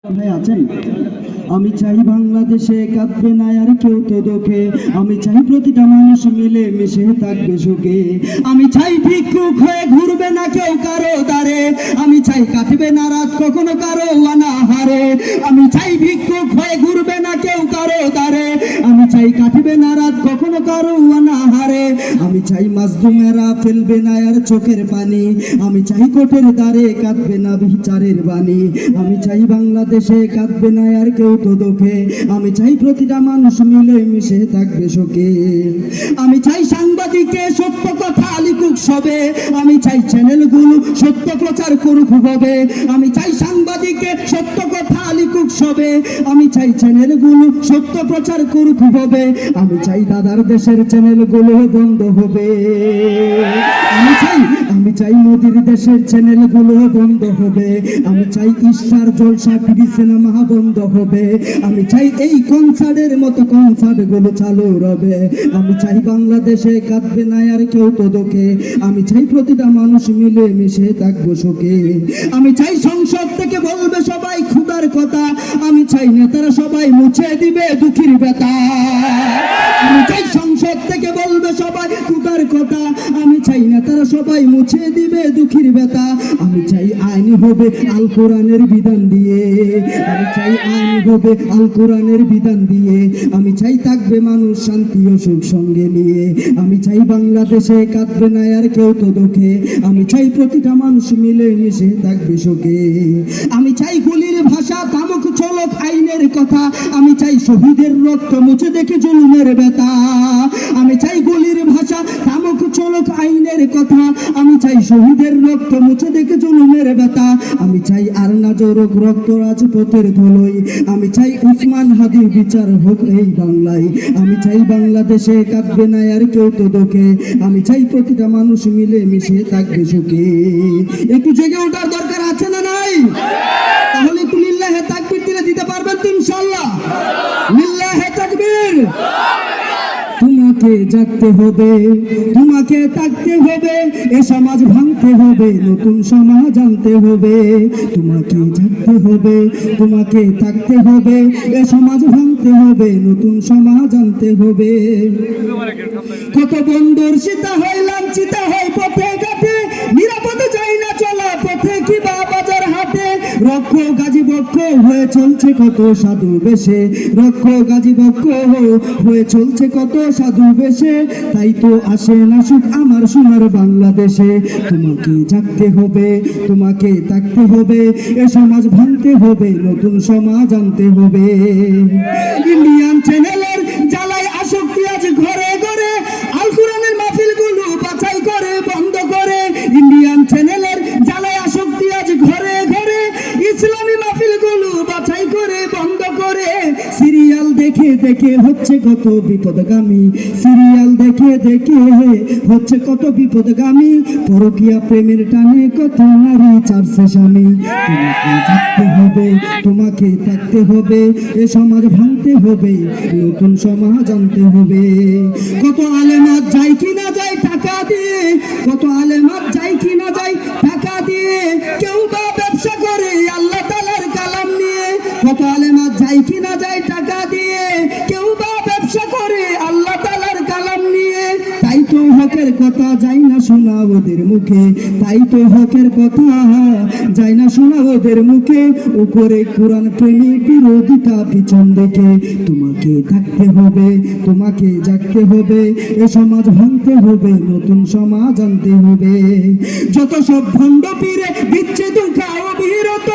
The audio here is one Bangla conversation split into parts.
ভাই আছেন? আমি চাই বাংলাদেশে কাঁদবে না আর কেউ তো দুঃখে, আমি চাই প্রতিটা মানুষ মিলে মিশে থাকবে সুখে। আমি চাই ভিক্ষুক হয়ে ঘুরবে না কেউ কারো দ্বারে, আমি চাই কাটবে না রাত কখনো কারো অনাহারে। আমি চাই ভিক্ষুক হয়ে ঘুরবে না কেউ কারো দ্বারে, আমি চাই কাটবে না রাত কখনো কারো অনাহারে। আমি চাই মাজলুমেরা ফেলবে না আর চোখের পানি, আমি চাই কোটের দ্বারে কাঁদবে না বিচারের বাণী। আমি চাই বাংলাদেশে কাঁদবে না আর কেউ তো দুঃখে, আমি চাই প্রতিটা মানুষ মিলে মিশে থাকবে সুখে। আমি চাই সাংবাদিকে সত্য কথা লিখুক সবে, আমি চাই চ্যানেলগুলো সত্য প্রচার করুক হবে। আমি চাই সাংবাদিকে সত্য কথা লিখুক সবে, আমি চাই চ্যানেলগুলো সত্য প্রচার করুক হবে। আমি চাই দাদার দেশের চ্যানেলগুলো বন্ধ হবে। আমি চাই মোদির দেশের চ্যানেলগুলো বন্ধ হবে। আমি চাই স্টার জলসা টিভি সিনেমা বন্ধ হবে। আমি চাই এই কনসার্টের মতো কনসার্ট গুলো চালু হবে। আমি চাই বাংলাদেশে কাঁদবে না আর কেউ তো দুঃখে, আমি চাই প্রতিটা মানুষ মিলে মিশে থাকবো সুখে। আমি চাই সংসদ থেকে বলবে সবাই খুদার কথা, আমি চাই নেতারা সবাই মুছে দিবে দুঃখীর ব্যথা। আমি চাই সংসদ থেকে বলবে সবাই খুদার কথা, আমি চাই নেতারা সবাই মুছে দিবে দুঃখীর ব্যথা। আমি চাই আইন হবে আল কোরআনের বিধান দিয়ে, আমি চাই আইন হবে আল কোরআনের বিধান দিয়ে। আমি চাই থাকবে মানুষ শান্তি ও সুখ সঙ্গে নিয়ে, আমি চাই বাংলাদেশে কাঁদবে না আর কেউ তো দুঃখে, আমি চাই প্রতিটা মানুষ মিলে মিশে থাকবে সুখে। আমি চাই গুলির ভাষা থামুক চলক আইনের কথা, আমি চাই শহীদের রক্ত মুছে দেখে জুলুমের ব্যথা। আমি চাই গুলির ভাষা থামুক চলক আইনের কথা, আমি চাই শহীদের রক্ত মুছে দেখে জুলুমের ব্যথা। আমি চাই আর না জোরক রক্ত রাজপথের ধুলোয়, আমি চাই উসমান হাদির বিচার হোক এই বাংলায়। আমি চাই বাংলাদেশে কাঁদবে না আর কেউ তো দুঃখে, আমি চাই প্রতিটা মানুষ মিলে মিশে থাকবে সুখে। একটু জেগে ওঠার দরকার আছে না নাই? তাহলে একটু লিল্লাহে তাকবীর দিলে দিতে পারবেন তো ইনশাআল্লাহ? লিল্লাহে তাকবীর। তোমাকে জাগতে হবে, তোমাকে থাকতে হবে, এ সমাজ ভাঙতে হবে, নতুন সমাজ আনতে হবে। তোমাকে জাগতে হবে, তোমাকে থাকতে হবে, এ সমাজ ভাঙতে হবে, নতুন সমাজ আনতে হবে। কত বন্দর সীতা হয় লাঞ্ছিত হয় পথে ঘাটে, নিরাপদে যাই না চলা পথে কিবা বাজার হাটে। রক্ষ গাজী বক্ষ হয়ে চলছে কত সাধু বেশে, রক্ষ গাজী বক্ষ হয়ে চলছে কত সাধু বেশে। তাই তো আসে না সুখ আমার সোনার বাংলাদেশে। তোমাকে জাগতে হবে, তোমাকে থাকতে হবে, এ সমাজ ভাঙতে হবে, নতুন সমাজ আনতে হবে। ইন্ডিয়ান চ্যানেলের জ্বালায় আসক্তি আজ ঘরে ঘরে, আল কোরআনের মাহফিলগুলো বাছাই করে বন্ধ করে। ইন্ডিয়ান চ্যানেলের জ্বালায় আসক্তি আজ ঘরে ঘরে, ইসলামী মাহফিলগুলো বাছাই করে বন্ধ করে। সিরিয়াল দেখে দেখে হচ্ছে কত বিপদগামী, সিরিয়াল দেখে দেখে হচ্ছে কত বিপদগামী। পরকীয়া প্রেমের টানে কত নারী চারছে স্বামী। তোমাকে থাকতে হবে, তোমাকে থাকতে হবে, এ সমাজ ভাঙতে হবে, নতুন সমাজ আনতে হবে। কত আলেমাত যায় কি না যায় টাকা দিয়ে, কত আলেমাত যায় কি না যায় টাকা দিয়ে, কেউ বা ব্যবসা করে আল্লাহ তাআলার কালাম নিয়ে। কত আলেমাত যায় কি না যায় টাকা দিয়ে, কেউ বা ব্যবসা করে আল্লাহ তাআলার কালাম নিয়ে। তাই তো হকের কথা যায় না শোনা ওদের মুখে, তাই তো হকের কথা যায় না শোনা ওদের মুখে। উপরে কোরআন প্রেমী বিরোধিতা পিছন দেখে। তোমাকে থাকতে হবে, তোমাকে জাগতে হবে, এ সমাজ ভাঙতে হবে, নতুন সমাজ আনতে হবে। যত সব ভণ্ড পীরে দিচ্ছে দুঃখা অবিরত,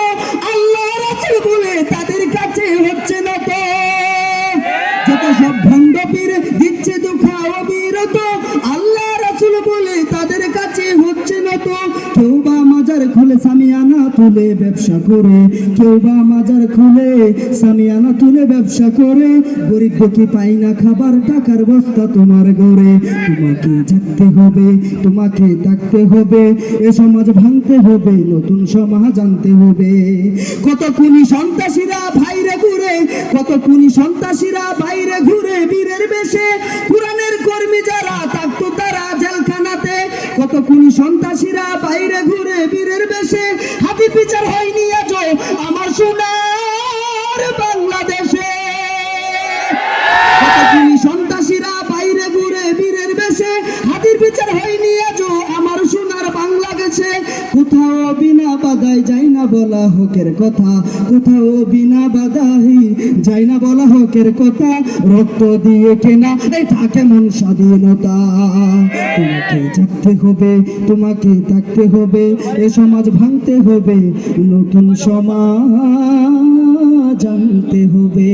আল্লাহ রাসূল বলে তাদের কাছে হচ্ছে না তো। যত সব ভণ্ড পীরে দিচ্ছে দুঃখা অবিরত, আল্লাহ রাসূল বলে তাদের কাছে হচ্ছে না তো। কেউ বা মাজার খুলে সামিয়ানা তুলে ব্যবসা করে, কেউ বা মাজার খুলে সামিয়ানা তুলে ব্যবসা করে। গরিব দুঃখী পাই না খাবার, টাকার বস্তা তোমার ঘরে। তোমাকে জাগতে হবে, তোমাকে থাকতে হবে, এ সমাজ ভাঙতে হবে, নতুন সমাজ আনতে হবে। কত খুনি সন্ত্রাসীরা বাইরে ঘুরে, কত খুনি সন্ত্রাসীরা বাইরে ঘুরে বীরের বেশে। কোরআনের কর্মী যারা থাকতো তারা জেলখানাতে। কত খুনি সন্ত্রাসীরা বাইরে ঘুরে বীরের বেশে, হাতি বিচার হয়নি আজও আমার সোনা বের হয়নি আজও আমার সোনার বাংলা গেছে, কোথাও বিনা বাধাই যাই না বলা হকের কথা, কোথাও বিনা বাধাই যাই না বলা হকের কথা, রক্ত দিয়ে কেনা এই থাকে মন স্বাধীনতা। তোমাকে জাগতে হবে, তোমাকে থাকতে হবে, এ সমাজ ভাঙতে হবে, নতুন সমাজ জানতে হবে।